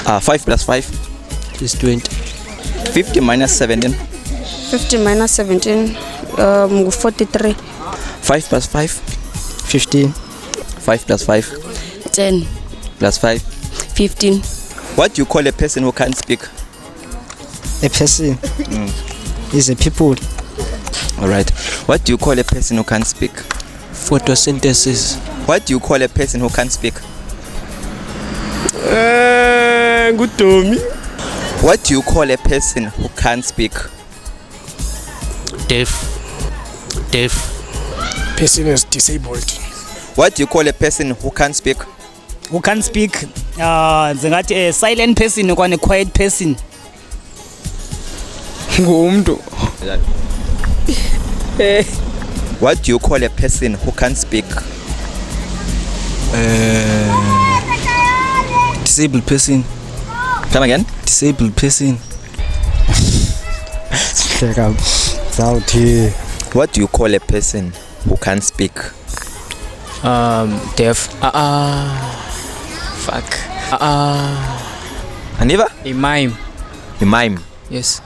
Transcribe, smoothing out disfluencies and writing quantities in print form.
5 plus 5 is 20. 50 minus 17 50 minus 17, 43. 5 plus 5 15. 5 plus 5 10. plus 5 15. What do you call a person who can't speak? A person is a people. Alright. What do you call a person who can't speak? Photosynthesis. What do you call a person who can't speak? Good Tommy. What do you call a person who can't speak? Deaf. Person is disabled. What do you call a person who can't speak? Who can't speak? Zingathi a silent person or a quiet person. Ngumntu. What do you call a person who can't speak? Disabled person. Come again? Disabled person. What do you call a person who can't speak? Deaf. Fuck. Aniva? A mime. A mime. Yes.